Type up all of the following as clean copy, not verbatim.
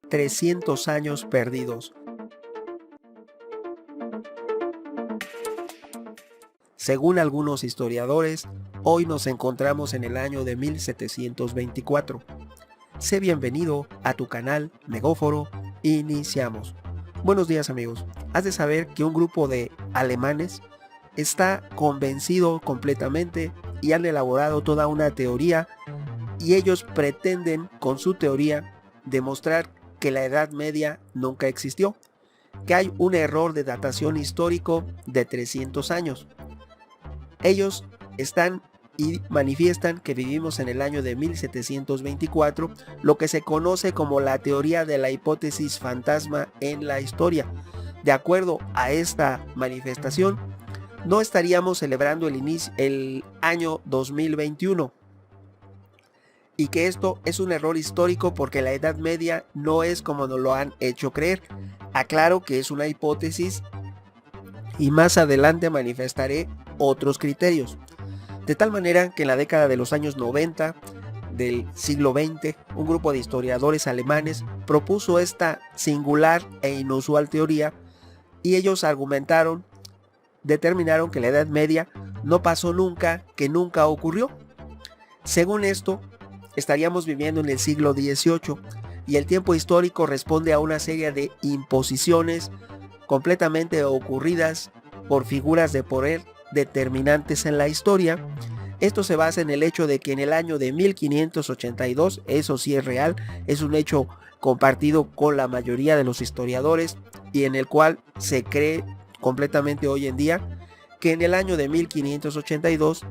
300 años perdidos. Según algunos historiadores, hoy nos encontramos en el año de 1724. Sé bienvenido a tu canal Megóforo. Iniciamos. Buenos días, amigos. Has de saber que un grupo de alemanes está convencido completamente y han elaborado toda una teoría, y ellos pretenden con su teoría demostrar que la Edad Media nunca existió, que hay un error de datación histórico de 300 años. Ellos están y manifiestan que vivimos en el año de 1724, lo que se conoce como la teoría de la hipótesis fantasma en la historia. De acuerdo a esta manifestación, no estaríamos celebrando el año 2021, y que esto es un error histórico porque la Edad Media no es como nos lo han hecho creer. Aclaro que es una hipótesis y más adelante manifestaré otros criterios. De tal manera que en la década de los años 90 del siglo XX, un grupo de historiadores alemanes propuso esta singular e inusual teoría, y ellos determinaron que la Edad Media no pasó nunca, que nunca ocurrió. Según esto, estaríamos viviendo en el siglo XVIII, y el tiempo histórico responde a una serie de imposiciones completamente ocurridas por figuras de poder determinantes en la historia. Esto se basa en el hecho de que en el año de 1582, eso sí es real, es un hecho compartido con la mayoría de los historiadores y en el cual se cree completamente hoy en día, que en el año de 1582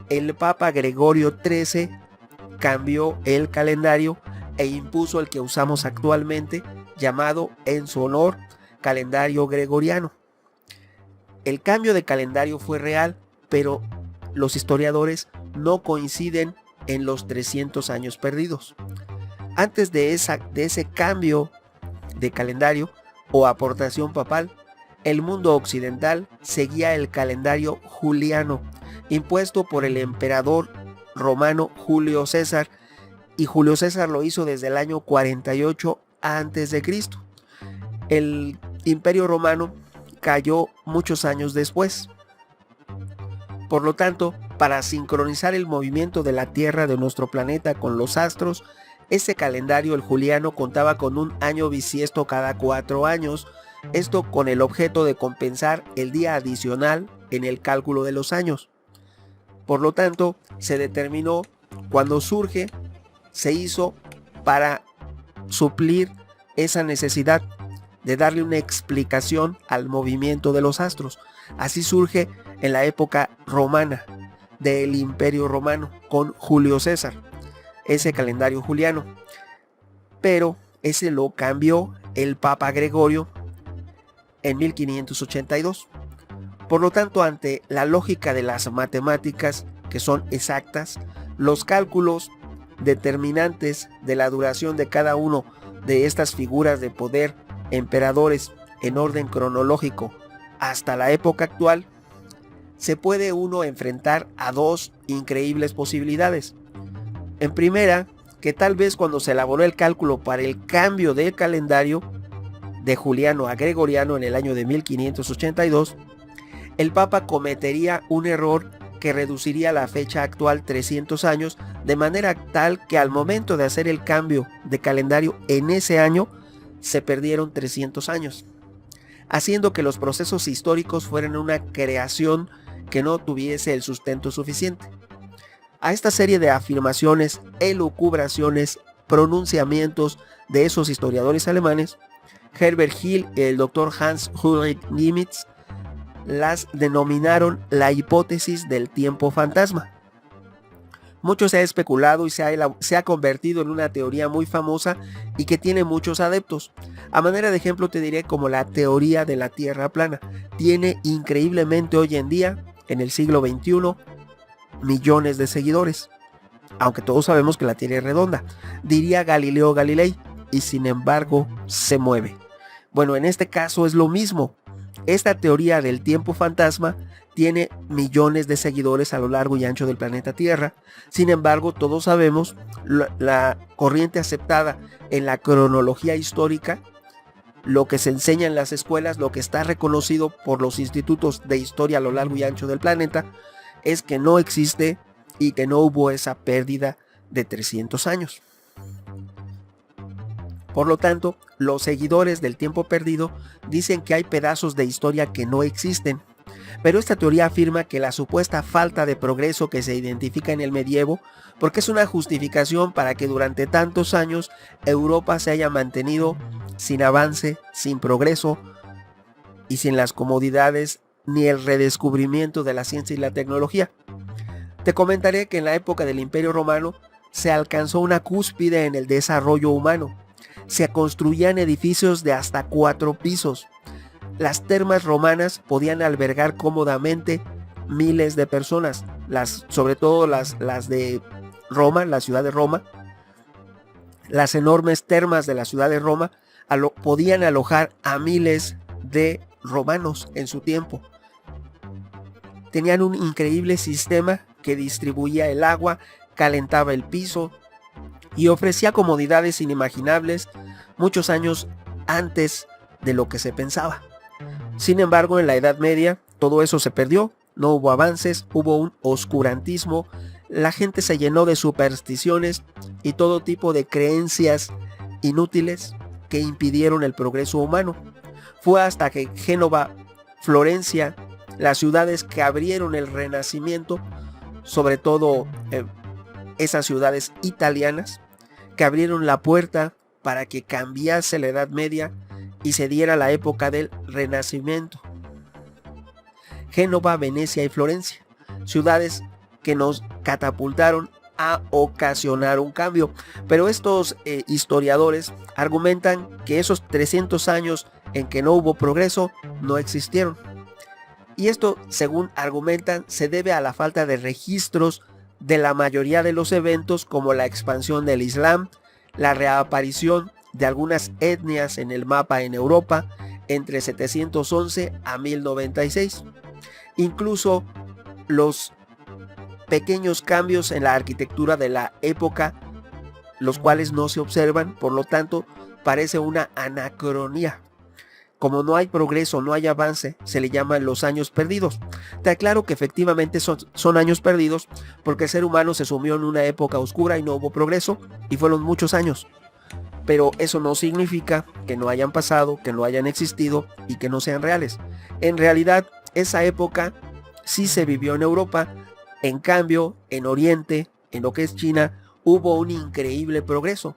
el Papa Gregorio XIII cambió el calendario e impuso el que usamos actualmente, llamado en su honor calendario gregoriano. El cambio de calendario fue real, pero los historiadores no coinciden en los 300 años perdidos. Antes de ese cambio de calendario o aportación papal, el mundo occidental seguía el calendario juliano, impuesto por el emperador romano Julio César, y Julio César lo hizo desde el año 48 a.C. El Imperio Romano cayó muchos años después. Por lo tanto, para sincronizar el movimiento de la Tierra, de nuestro planeta, con los astros, ese calendario, el juliano, contaba con un año bisiesto cada 4 años, esto con el objeto de compensar el día adicional en el cálculo de los años. Por lo tanto, se determinó, cuando surge, se hizo para suplir esa necesidad de darle una explicación al movimiento de los astros. Así surge en la época romana del Imperio Romano con Julio César, ese calendario juliano. Pero ese lo cambió el Papa Gregorio en 1582. Por lo tanto, ante la lógica de las matemáticas, que son exactas, los cálculos determinantes de la duración de cada uno de estas figuras de poder, emperadores en orden cronológico hasta la época actual, se puede uno enfrentar a dos increíbles posibilidades. En primera, que tal vez cuando se elaboró el cálculo para el cambio del calendario de juliano a gregoriano en el año de 1582, el Papa cometería un error que reduciría la fecha actual 300 años, de manera tal que al momento de hacer el cambio de calendario en ese año, se perdieron 300 años, haciendo que los procesos históricos fueran una creación que no tuviese el sustento suficiente. A esta serie de afirmaciones, elucubraciones, pronunciamientos de esos historiadores alemanes, Herbert Hill y el Dr. Hans Ulrich Niemitz las denominaron la hipótesis del tiempo fantasma. Mucho se ha especulado y se ha convertido en una teoría muy famosa y que tiene muchos adeptos. A manera de ejemplo te diré como la teoría de la Tierra plana. Tiene increíblemente hoy en día, en el siglo XXI, millones de seguidores. Aunque todos sabemos que la Tierra es redonda, diría Galileo Galilei, y sin embargo se mueve. Bueno, en este caso es lo mismo. Esta teoría del tiempo fantasma tiene millones de seguidores a lo largo y ancho del planeta Tierra. Sin embargo, todos sabemos la corriente aceptada en la cronología histórica, lo que se enseña en las escuelas, lo que está reconocido por los institutos de historia a lo largo y ancho del planeta, es que no existe y que no hubo esa pérdida de 300 años. Por lo tanto, los seguidores del tiempo perdido dicen que hay pedazos de historia que no existen. Pero esta teoría afirma que la supuesta falta de progreso que se identifica en el medievo, porque es una justificación para que durante tantos años Europa se haya mantenido sin avance, sin progreso y sin las comodidades ni el redescubrimiento de la ciencia y la tecnología. Te comentaré que en la época del Imperio Romano se alcanzó una cúspide en el desarrollo humano. Se construían edificios de hasta 4 pisos. Las termas romanas podían albergar cómodamente miles de personas, sobre todo las de Roma, la ciudad de Roma. Las enormes termas de la ciudad de Roma podían alojar a miles de romanos en su tiempo. Tenían un increíble sistema que distribuía el agua, calentaba el piso y ofrecía comodidades inimaginables muchos años antes de lo que se pensaba. Sin embargo, en la Edad Media todo eso se perdió, no hubo avances, hubo un oscurantismo, la gente se llenó de supersticiones y todo tipo de creencias inútiles que impidieron el progreso humano. Fue hasta que Génova, Florencia, las ciudades que abrieron el Renacimiento, sobre todo esas ciudades italianas, que abrieron la puerta para que cambiase la Edad Media y se diera la época del Renacimiento. Génova, Venecia y Florencia, ciudades que nos catapultaron a ocasionar un cambio. Pero estos historiadores argumentan que esos 300 años en que no hubo progreso no existieron. Y esto, según argumentan, se debe a la falta de registros de la mayoría de los eventos, como la expansión del Islam, la reaparición de algunas etnias en el mapa en Europa entre 711 a 1096. Incluso los pequeños cambios en la arquitectura de la época, los cuales no se observan, por lo tanto parece una anacronía. Como no hay progreso, no hay avance, se le llaman los años perdidos. Te aclaro que efectivamente son años perdidos porque el ser humano se sumió en una época oscura y no hubo progreso y fueron muchos años. Pero eso no significa que no hayan pasado, que no hayan existido y que no sean reales. En realidad, esa época sí se vivió en Europa. En cambio, en Oriente, en lo que es China, hubo un increíble progreso.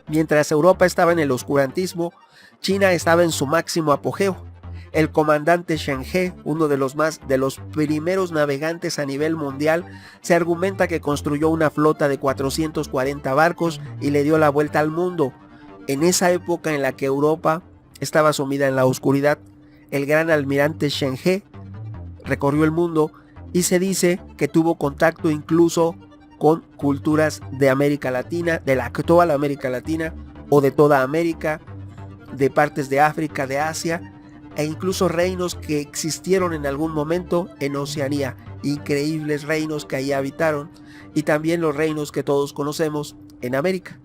Mientras Europa estaba en el oscurantismo, China estaba en su máximo apogeo. El comandante Shen He, uno de los primeros navegantes a nivel mundial, se argumenta que construyó una flota de 440 barcos y le dio la vuelta al mundo. En esa época en la que Europa estaba sumida en la oscuridad, el gran almirante Shen He recorrió el mundo y se dice que tuvo contacto incluso con culturas de América Latina, de la actual América Latina o de toda América, de partes de África, de Asia e incluso reinos que existieron en algún momento en Oceanía, increíbles reinos que ahí habitaron, y también los reinos que todos conocemos en América.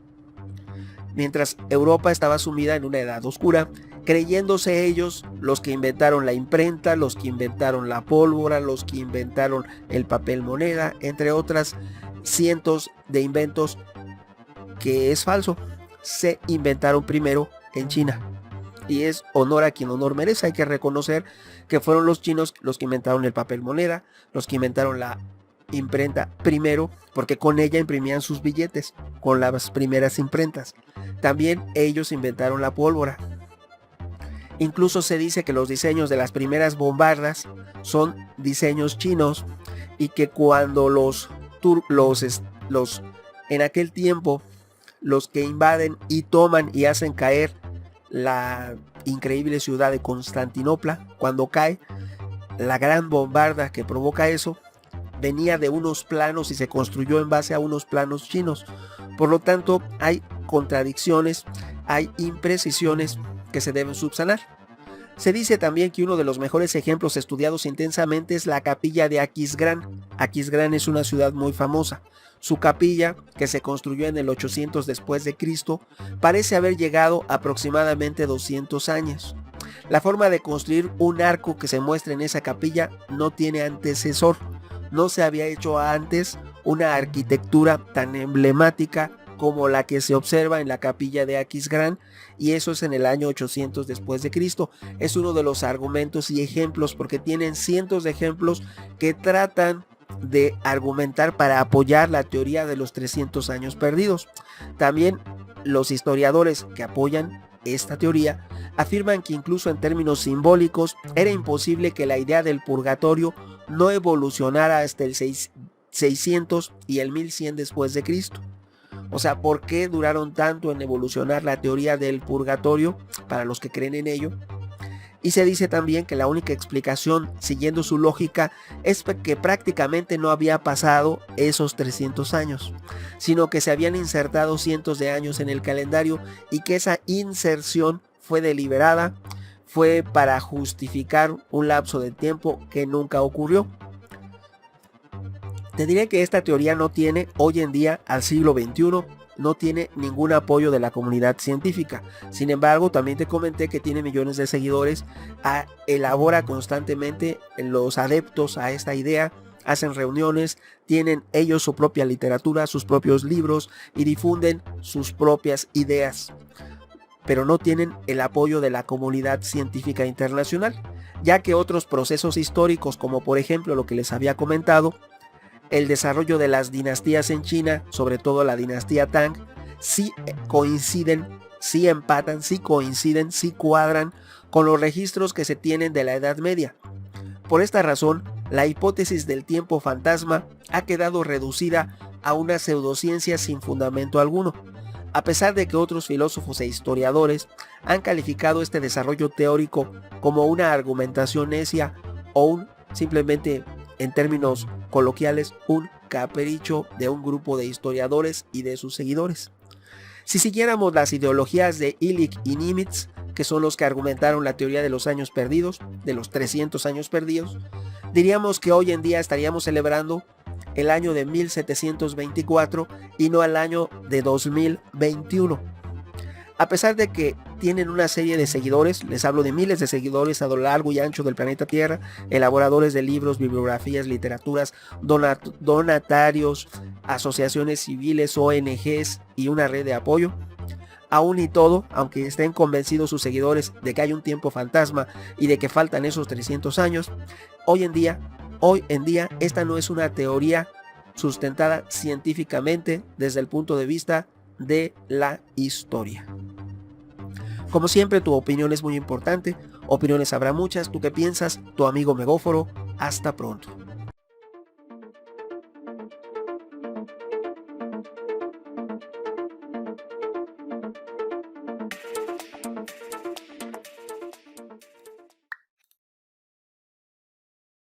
Mientras Europa estaba sumida en una edad oscura, creyéndose ellos los que inventaron la imprenta, los que inventaron la pólvora, los que inventaron el papel moneda, entre otras cientos de inventos que es falso. Se inventaron primero en China. Y es honor a quien honor merece. Hay que reconocer que fueron los chinos los que inventaron el papel moneda, los que inventaron la imprenta primero, porque con ella imprimían sus billetes, con las primeras imprentas. También ellos inventaron la pólvora. Incluso se dice que los diseños de las primeras bombardas son diseños chinos y que cuando en aquel tiempo los que invaden y toman y hacen caer la increíble ciudad de Constantinopla, cuando cae la gran bombarda que provoca eso, venía de unos planos y se construyó en base a unos planos chinos. Por lo tanto, hay contradicciones, hay imprecisiones que se deben subsanar. Se dice también que uno de los mejores ejemplos estudiados intensamente es la capilla de Aquisgrán. Aquisgrán es una ciudad muy famosa. Su capilla, que se construyó en el 800 después de Cristo, parece haber llegado aproximadamente 200 años. La forma de construir un arco que se muestra en esa capilla no tiene antecesor. No se había hecho antes una arquitectura tan emblemática como la que se observa en la capilla de Aquisgrán, y eso es en el año 800 después de Cristo. Es uno de los argumentos y ejemplos, porque tienen cientos de ejemplos que tratan de argumentar para apoyar la teoría de los 300 años perdidos. También los historiadores que apoyan esta teoría afirman que incluso en términos simbólicos era imposible que la idea del purgatorio no evolucionara hasta el 600 y el 1100 después de Cristo. O sea, ¿por qué duraron tanto en evolucionar la teoría del purgatorio para los que creen en ello? Y se dice también que la única explicación, siguiendo su lógica, es que prácticamente no había pasado esos 300 años, sino que se habían insertado cientos de años en el calendario y que esa inserción fue deliberada, fue para justificar un lapso de tiempo que nunca ocurrió. Te diré que esta teoría no tiene hoy en día, al siglo XXI, no tiene ningún apoyo de la comunidad científica. Sin embargo, también te comenté que tiene millones de seguidores, elabora constantemente los adeptos a esta idea, hacen reuniones, tienen ellos su propia literatura, sus propios libros y difunden sus propias ideas, pero no tienen el apoyo de la comunidad científica internacional, ya que otros procesos históricos, como por ejemplo lo que les había comentado, el desarrollo de las dinastías en China, sobre todo la dinastía Tang, sí coinciden, sí empatan, sí coinciden, sí cuadran con los registros que se tienen de la Edad Media. Por esta razón, la hipótesis del tiempo fantasma ha quedado reducida a una pseudociencia sin fundamento alguno, a pesar de que otros filósofos e historiadores han calificado este desarrollo teórico como una argumentación necia o simplemente, en términos coloquiales, un capricho de un grupo de historiadores y de sus seguidores. Si siguiéramos las ideologías de Illich y Nimitz, que son los que argumentaron la teoría de los años perdidos, de los 300 años perdidos, diríamos que hoy en día estaríamos celebrando el año de 1724 y no el año de 2021. A pesar de que tienen una serie de seguidores, les hablo de miles de seguidores a lo largo y ancho del planeta Tierra, elaboradores de libros, bibliografías, literaturas, donatarios, asociaciones civiles, ONGs y una red de apoyo. Aún y todo, aunque estén convencidos sus seguidores de que hay un tiempo fantasma y de que faltan esos 300 años, hoy en día, esta no es una teoría sustentada científicamente desde el punto de vista de la historia. Como siempre, tu opinión es muy importante. Opiniones habrá muchas. ¿Tú qué piensas? Tu amigo Megóforo. Hasta pronto.